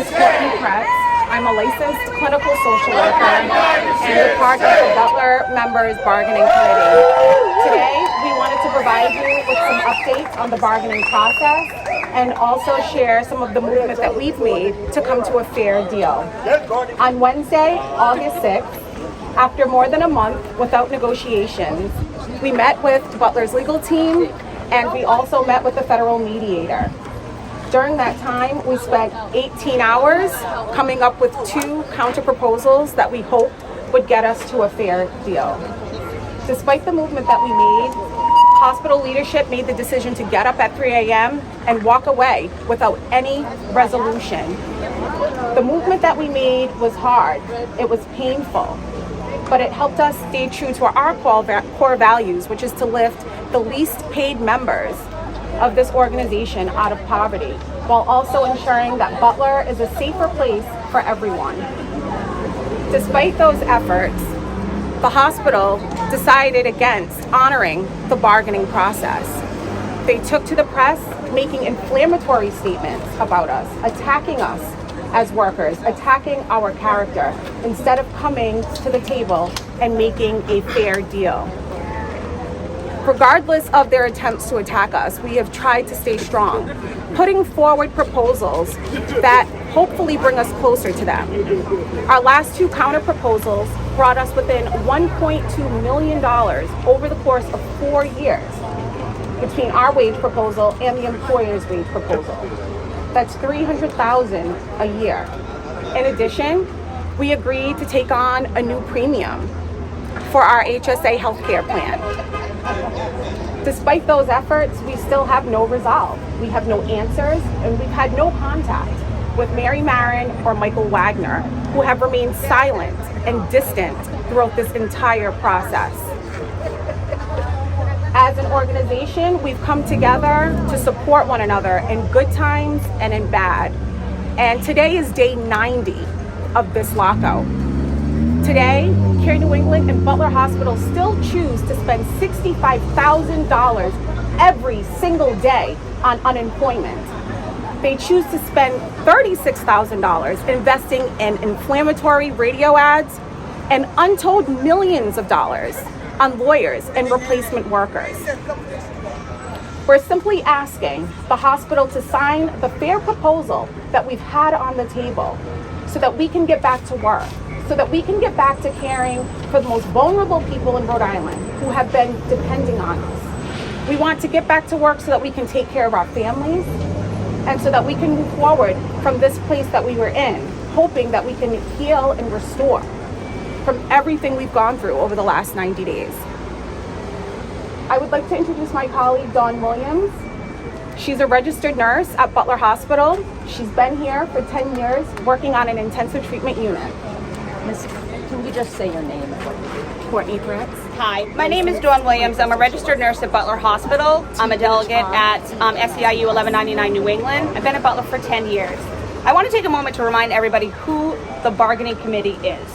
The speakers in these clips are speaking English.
is Courtney Kretz. I'm a licensed clinical social worker and a part of the Butler Members Bargaining Committee. Today, we wanted to provide you with some updates on the bargaining process and also share some of the movement that we've made to come to a fair deal. On Wednesday, August 6th, after more than a month without negotiations, we met with Butler's legal team and we also met with the federal mediator. During that time, we spent 18 hours coming up with 2 counter-proposals that we hoped would get us to a fair deal. Despite the movement that we made, hospital leadership made the decision to get up at 3 a.m. and walk away without any resolution. The movement that we made was hard, it was painful, but it helped us stay true to our core values, which is to lift the least paid members of this organization out of poverty, while also ensuring that Butler is a safer place for everyone. Despite those efforts, the hospital decided against honoring the bargaining process. They took to the press, making inflammatory statements about us, attacking us as workers, attacking our character, instead of coming to the table and making a fair deal. Regardless of their attempts to attack us, we have tried to stay strong, putting forward proposals that hopefully bring us closer to them. Our last 2 counter proposals brought us within $1.2 million over the course of 4 years between our wage proposal and the employer's wage proposal. That's $300,000 a year. In addition, we agreed to take on a new premium for our HSA healthcare plan. Despite those efforts, we still have no resolve. We have no answers, and we've had no contact with Mary Marin or Michael Wagner, who have remained silent and distant throughout this entire process. As an organization, we've come together to support one another in good times and in bad. And today is day 90 of this lockout. Today, Care New England and Butler Hospital still choose to spend $65,000 every single day on unemployment. They choose to spend $36,000 investing in inflammatory radio ads and untold millions of dollars on lawyers and replacement workers. We're simply asking the hospital to sign the fair proposal that we've had on the table so that we can get back to work, so that we can get back to caring for the most vulnerable people in Rhode Island who have been depending on us. We want to get back to work so that we can take care of our families and so that we can move forward from this place that we were in, hoping that we can heal and restore from everything we've gone through over the last 90 days. I would like to introduce my colleague, Dawn Williams. She's a registered nurse at Butler Hospital. She's been here for 10 years working on an intensive treatment unit. Miss, can you just say your name? Courtney Kretz. Hi, my name is Dawn Williams. I'm a registered nurse at Butler Hospital. I'm a delegate at SEIU 1199 New England. I've been at Butler for 10 years. I want to take a moment to remind everybody who the bargaining committee is.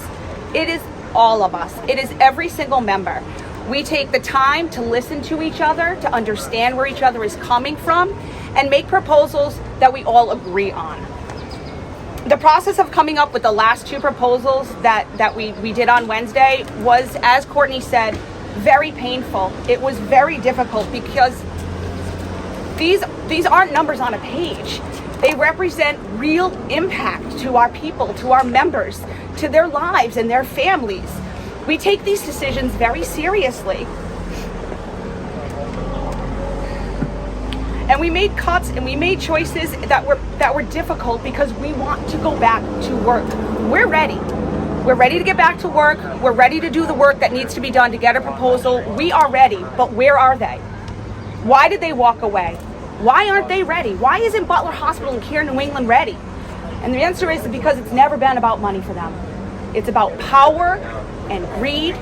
It is all of us. It is every single member. We take the time to listen to each other, to understand where each other is coming from, and make proposals that we all agree on. The process of coming up with the last 2 proposals that we did on Wednesday was, as Courtney said, very painful. It was very difficult because these aren't numbers on a page. They represent real impact to our people, to our members, to their lives and their families. We take these decisions very seriously. And we made cuts and we made choices that were difficult because we want to go back to work. We're ready. We're ready to get back to work. We're ready to do the work that needs to be done to get a proposal. We are ready, but where are they? Why did they walk away? Why aren't they ready? Why isn't Butler Hospital and Care New England ready? And the answer is because it's never been about money for them. It's about power and greed,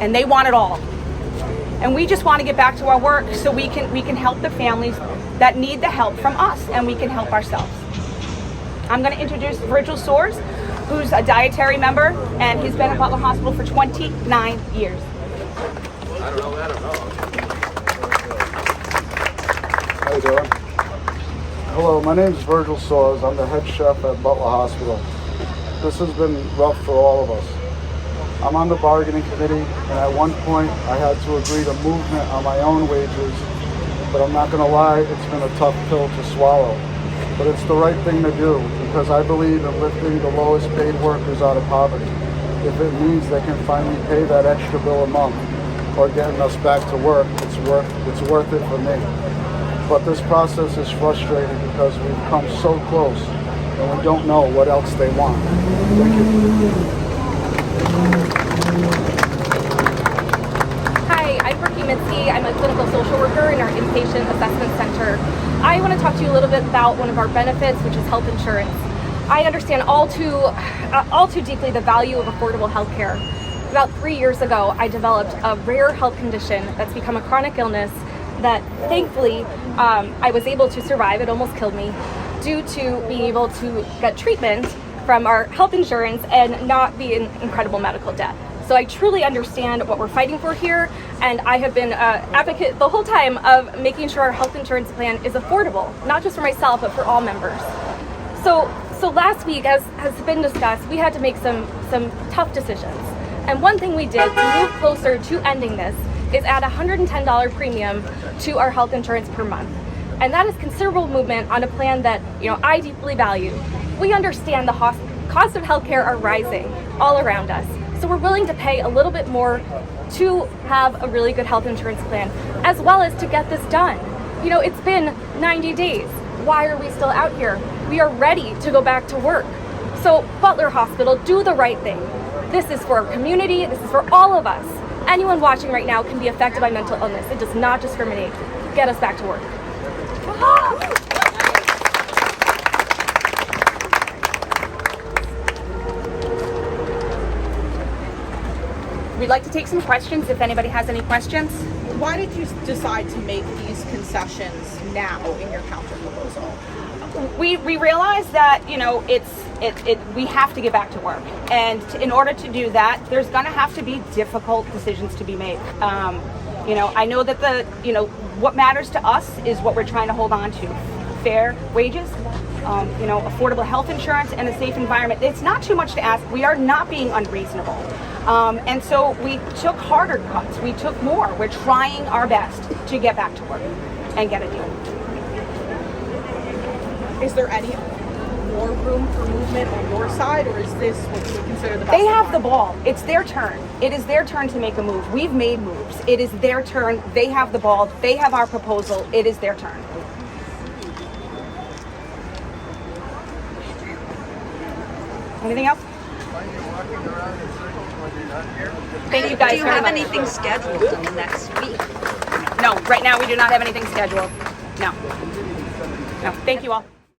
and they want it all. And we just want to get back to our work so we can help the families that need the help from us, and we can help ourselves. I'm going to introduce Virgil Soares, who's a dietary member, and he's been at Butler Hospital for 29 years. I don't know. How you doing? Hello, my name is Virgil Soares. I'm the head chef at Butler Hospital. This has been rough for all of us. I'm on the bargaining committee, and at one point I had to agree to movement on my own wages, but I'm not going to lie, it's been a tough pill to swallow. But it's the right thing to do, because I believe in lifting the lowest paid workers out of poverty. If it means they can finally pay that extra bill a month or getting us back to work, it's worth it for me. But this process is frustrating because we've come so close and we don't know what else they want. Thank you. Hi, I'm Brookie Mitzi. I'm a clinical social worker in our inpatient assessment center. I want to talk to you a little bit about one of our benefits, which is health insurance. I understand all too deeply the value of affordable health care. About 3 years ago, I developed a rare health condition that's become a chronic illness that thankfully I was able to survive. It almost killed me due to being able to get treatment from our health insurance and not be in incredible medical debt. So I truly understand what we're fighting for here, and I have been an advocate the whole time of making sure our health insurance plan is affordable, not just for myself, but for all members. So last week, as has been discussed, we had to make some tough decisions. And one thing we did to move closer to ending this is add a $110 premium to our health insurance per month. And that is considerable movement on a plan that I deeply value. We understand the cost of healthcare are rising all around us. So we're willing to pay a little bit more to have a really good health insurance plan, as well as to get this done. It's been 90 days. Why are we still out here? We are ready to go back to work. So Butler Hospital, do the right thing. This is for our community. This is for all of us. Anyone watching right now can be affected by mental illness. It does not discriminate. Get us back to work. We'd like to take some questions if anybody has any questions. Why did you decide to make these concessions now in your counter proposal? We realize that we have to get back to work, and in order to do that, there's going to have to be difficult decisions to be made. I know that what matters to us is what we're trying to hold on to: fair wages, affordable health insurance, and a safe environment. It's not too much to ask. We are not being unreasonable. And so we took harder cuts. We took more. We're trying our best to get back to work and get a deal. Is there any more room for movement on your side, or is this what you consider the best? They have the ball. It's their turn. It is their turn to make a move. We've made moves. It is their turn. They have the ball. They have our proposal. It is their turn. Anything else? Thank you guys. Do you have anything scheduled in the next week? No, right now we do not have anything scheduled. No. Thank you all.